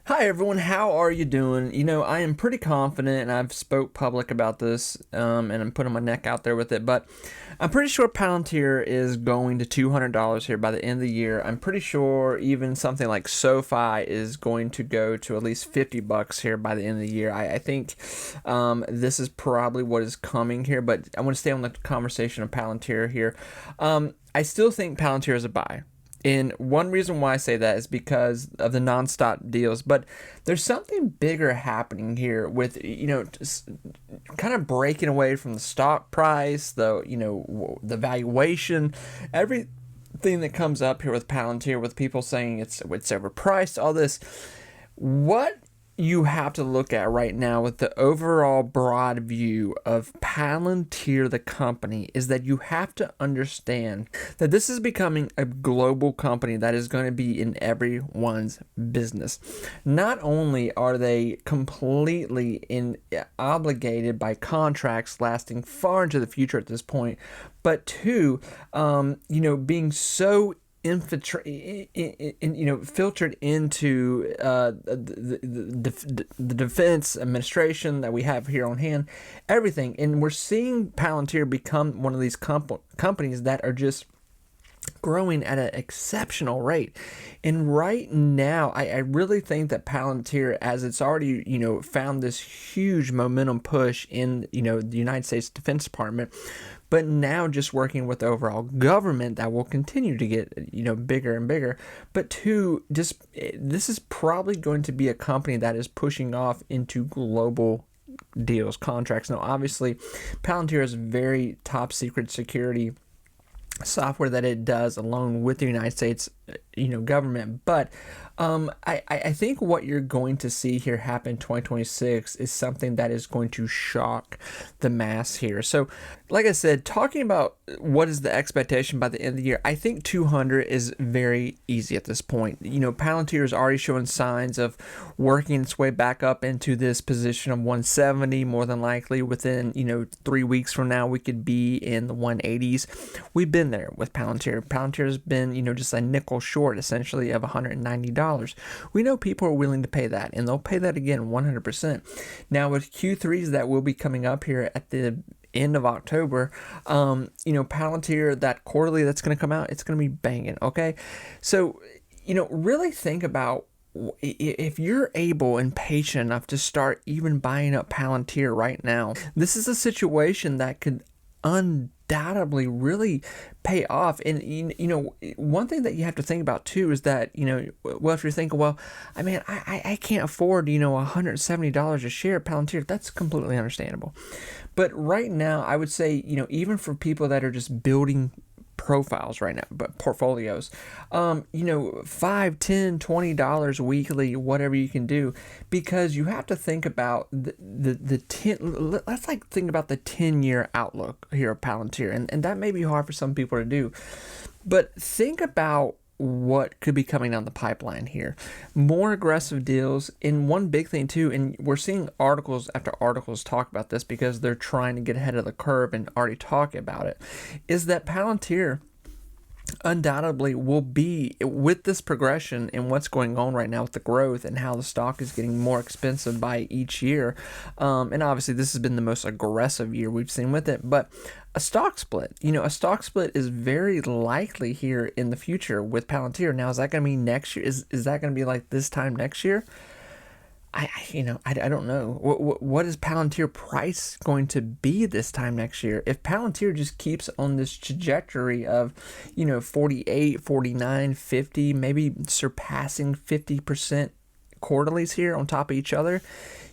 Hi everyone, how are you doing? I am pretty confident, and I've spoke public about this, and I'm putting my neck out there with it. But I'm pretty sure Palantir is going to $200 here by the end of the year. I'm pretty sure even something like SoFi is going to go to at least $50 here by the end of the year. I think this is probably what is coming here. But I want to stay on the conversation of Palantir here. I still think Palantir is a buy. And one reason why I say that is because of the nonstop deals. But there's something bigger happening here with, kind of breaking away from the stock price, the valuation, everything that comes up here with Palantir, with people saying it's overpriced, all this. What you have to look at right now with the overall broad view of Palantir, the company, is that you have to understand that this is becoming a global company that is going to be in everyone's business. Not only are they completely obligated by contracts lasting far into the future at this point, but two, being so filtered into the defense administration that we have here on hand, everything. And we're seeing Palantir become one of these companies that are just growing at an exceptional rate. And right now, I really think that Palantir, as it's already, found this huge momentum push in, the United States Defense Department, but now just working with the overall government, that will continue to get, bigger and bigger. But two, this is probably going to be a company that is pushing off into global deals, contracts. Now, obviously, Palantir is very top secret security software that it does along with the United States government. But I think what you're going to see here happen in 2026 is something that is going to shock the mass here. So like I said, talking about what is the expectation by the end of the year, I think 200 is very easy at this point. Palantir is already showing signs of working its way back up into this position of 170. More than likely within 3 weeks from now, we could be in the 180s. We've been there with Palantir. Palantir has been just a nickel short essentially of $190. We know people are willing to pay that, and they'll pay that again 100%. Now with Q3s that will be coming up here at the end of October, Palantir, that quarterly that's going to come out, it's going to be banging. Okay, so really think about, if you're able and patient enough to start even buying up Palantir right now, this is a situation that could undoubtedly really pay off. And one thing that you have to think about too is that if you're thinking, well, I can't afford $170 a share of Palantir, that's completely understandable. But right now, I would say even for people that are just building profiles right now, but portfolios, $5, $10, $20 weekly, whatever you can do, because you have to think about the 10, let's think about the 10-year outlook here of Palantir, and that may be hard for some people to do, but think about what could be coming down the pipeline here. More aggressive deals. And one big thing too, and we're seeing articles after articles talk about this because they're trying to get ahead of the curve and already talking about it, is that Palantir undoubtedly will be, with this progression and what's going on right now with the growth and how the stock is getting more expensive by each year, and obviously this has been the most aggressive year we've seen with it, but a stock split is very likely here in the future with Palantir. Now, is that going to be next year? Is that going to be like this time next year? I don't know. What is Palantir price going to be this time next year? If Palantir just keeps on this trajectory of, 48, 49, 50, maybe surpassing 50% quarterlies here on top of each other,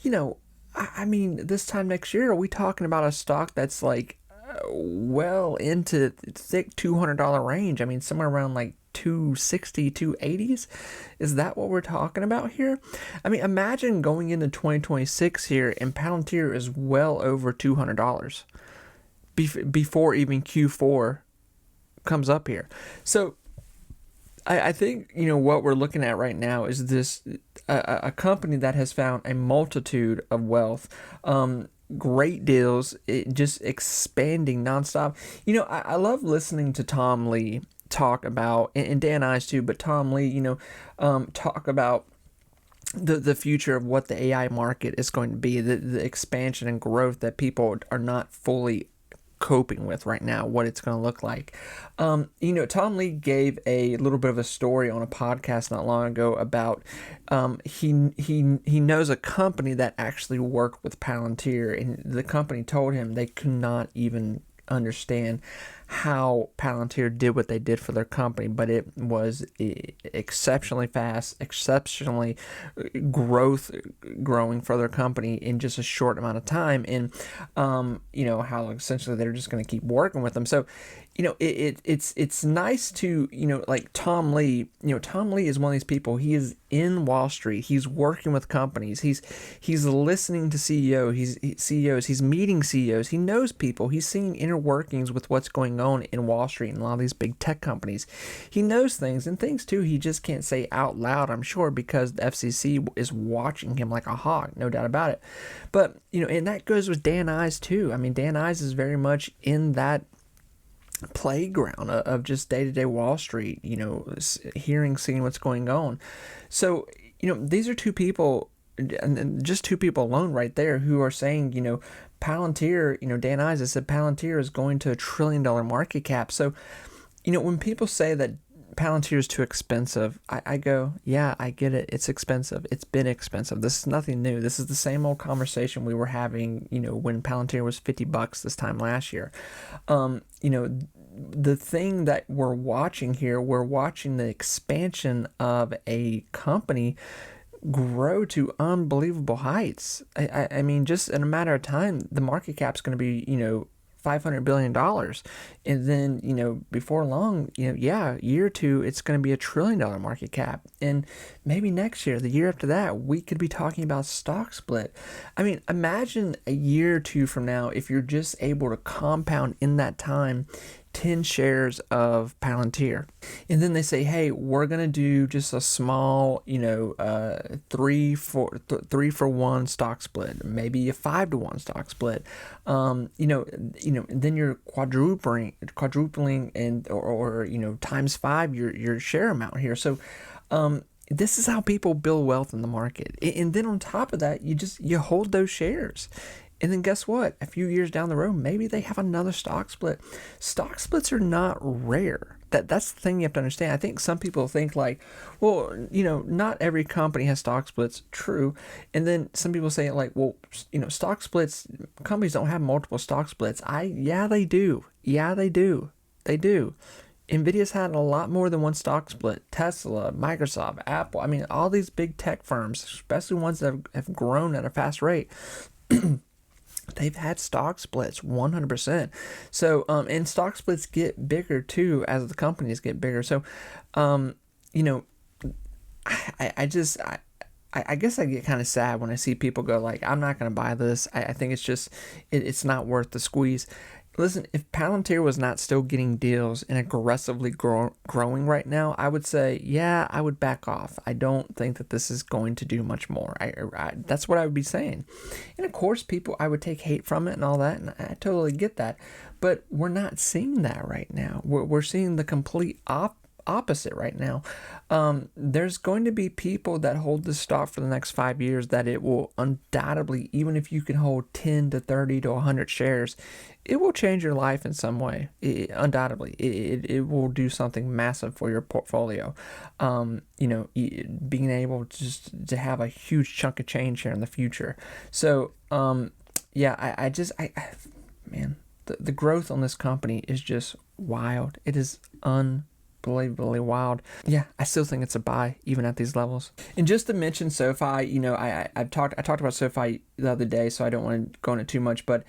this time next year, are we talking about a stock that's like well into thick $200 range? Somewhere around like 260, 280s. Is that what we're talking about here? Imagine going into 2026 here and Palantir is well over $200 before even Q4 comes up here. So I think what we're looking at right now is this a company that has found a multitude of wealth, great deals, just expanding nonstop. I love listening to Tom Lee talk about, and Dan Ives too, but Tom Lee, talk about the future of what the AI market is going to be, the expansion and growth that people are not fully coping with right now, what it's going to look like. Tom Lee gave a little bit of a story on a podcast not long ago about he knows a company that actually worked with Palantir, and the company told him they could not even understand how Palantir did what they did for their company, but it was exceptionally fast, exceptionally growing for their company in just a short amount of time, and how essentially they're just going to keep working with them. So it's nice to, like Tom Lee. Tom Lee is one of these people. He is in Wall Street. He's working with companies. He's listening to CEOs. He's meeting CEOs. He knows people. He's seeing inner workings with what's going on in Wall Street and a lot of these big tech companies. He knows things, and things too he just can't say out loud, I'm sure, because the FCC is watching him like a hawk, no doubt about it. But and that goes with Dan Ives too. I mean, Dan Ives is very much in that playground of just day-to-day Wall Street, seeing what's going on. So these are two people, and just two people alone right there, who are saying Palantir, Dan Ives has said Palantir is going to $1 trillion market cap. So when people say that Palantir is too expensive, I go, yeah, I get it. It's expensive. It's been expensive. This is nothing new. This is the same old conversation we were having, when Palantir was $50 this time last year. The thing that we're watching here, we're watching the expansion of a company grow to unbelievable heights. I mean, just in a matter of time, the market cap's going to be, $500 billion. And then, before long, year or two, it's going to be $1 trillion market cap. And maybe next year, the year after that, we could be talking about stock split. I mean, imagine a year or two from now, if you're just able to compound in that time 10 shares of Palantir. And then they say, hey, we're going to do just a small, 3 for 1 stock split, maybe a 5 to 1 stock split. Then you're quadrupling and, or times 5 your share amount here. So, this is how people build wealth in the market. And then on top of that, you hold those shares. And then guess what? A few years down the road, maybe they have another stock split. Stock splits are not rare. That's the thing you have to understand. I think some people think like, well, not every company has stock splits. True. And then some people say like, well, stock splits, companies don't have multiple stock splits. Yeah, they do. Yeah, they do. They do. NVIDIA's had a lot more than one stock split. Tesla, Microsoft, Apple. I mean, all these big tech firms, especially ones that have grown at a fast rate, they've had stock splits 100%. So, and stock splits get bigger too as the companies get bigger. So, I guess I get kind of sad when I see people go like, I'm not going to buy this. I think it's just, it's not worth the squeeze. Listen, if Palantir was not still getting deals and aggressively growing right now, I would say, yeah, I would back off. I don't think that this is going to do much more. That's what I would be saying. And of course, I would take hate from it and all that, and I totally get that. But we're not seeing that right now. We're seeing the complete opposite right now. There's going to be people that hold this stock for the next 5 years that it will undoubtedly, even if you can hold 10 to 30 to 100 shares, it will change your life in some way. Undoubtedly, it will do something massive for your portfolio. Being able to have a huge chunk of change here in the future. So, man, the growth on this company is just wild. It is unbelievably wild. Yeah, I still think it's a buy even at these levels. And just to mention SoFi, I talked about SoFi the other day, so I don't want to go into too much, but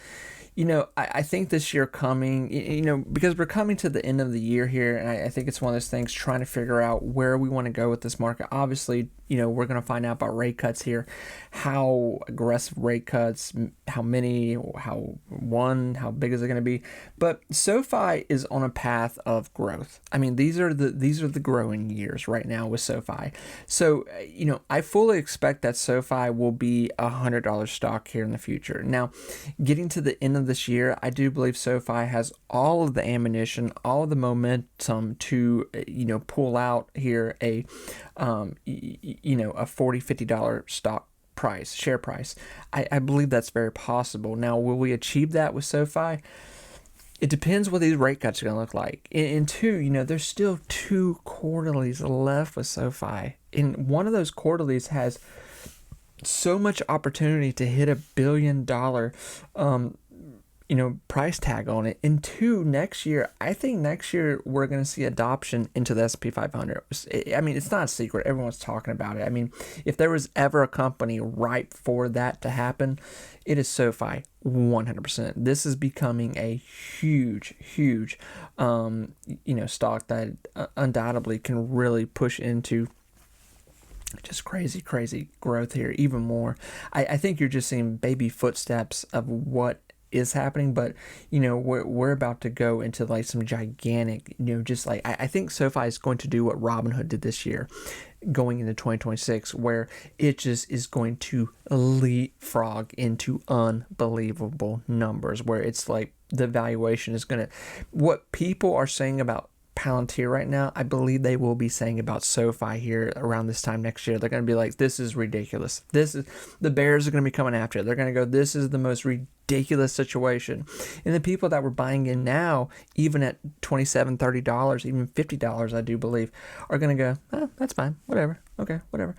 I think this year coming, because we're coming to the end of the year here, and I think it's one of those things trying to figure out where we want to go with this market. Obviously, we're going to find out about rate cuts here, how aggressive rate cuts, how many, how big is it going to be? But SoFi is on a path of growth. I mean, these are the growing years right now with SoFi. So, I fully expect that SoFi will be $100 stock here in the future. Now, getting to the end of of this year, I do believe SoFi has all of the ammunition, all of the momentum to, pull out here a, a $40-$50 share price. I believe that's very possible. Now, will we achieve that with SoFi? It depends what these rate cuts are going to look like. And two, there's still 2 quarterlies left with SoFi. And one of those quarterlies has so much opportunity to hit $1 billion price tag on it. And two, next year, I think next year we're going to see adoption into the S&P 500. I mean, it's not a secret. Everyone's talking about it. I mean, if there was ever a company ripe for that to happen, it is SoFi, 100%. This is becoming a huge stock that undoubtedly can really push into just crazy growth here, even more. I think you're just seeing baby footsteps of what is happening, but we're about to go into like some gigantic, just like I think SoFi is going to do what Robinhood did this year going into 2026, where it just is going to leapfrog into unbelievable numbers, where it's like the valuation is going to, what people are saying about Palantir right now, I believe they will be saying about SoFi here around this time next year. They're going to be like, this is ridiculous. The bears are going to be coming after it. They're going to go, this is the most ridiculous situation. And the people that were buying in now, even at $27, $30, even $50, I do believe, are going to go, that's fine. Whatever. Okay, whatever.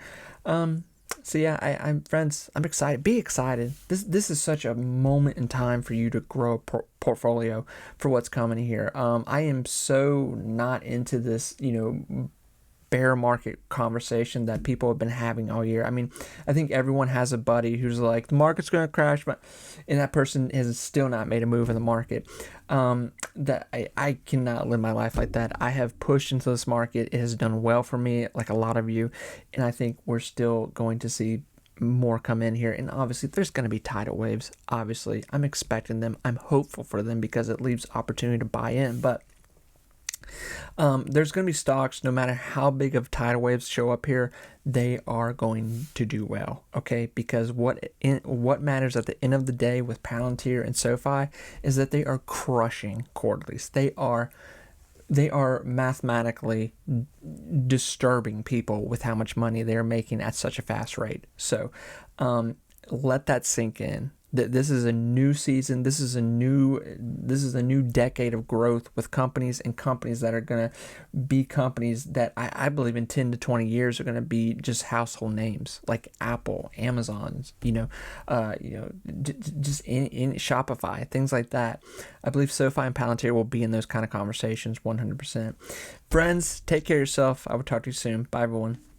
So yeah, I'm friends, I'm excited. Be excited. This is such a moment in time for you to grow a portfolio for what's coming here. I am so not into this, bear market conversation that people have been having all year. I mean, I think everyone has a buddy who's like, the market's going to crash, and that person has still not made a move in the market. That I cannot live my life like that. I have pushed into this market. It has done well for me, like a lot of you, and I think we're still going to see more come in here. And obviously there's going to be tidal waves. Obviously, I'm expecting them. I'm hopeful for them because it leaves opportunity to buy in, but there's going to be stocks, no matter how big of tidal waves show up here, they are going to do well, okay? Because what matters at the end of the day with Palantir and SoFi is that they are crushing quarterlies. They are mathematically disturbing people with how much money they are making at such a fast rate. So let that sink in. This is a new season. This is a new decade of growth with companies that are going to be companies that I believe in 10 to 20 years are going to be just household names like Apple, Amazon, just in Shopify, things like that. I believe SoFi and Palantir will be in those kind of conversations 100%. Friends, take care of yourself. I will talk to you soon. Bye, everyone.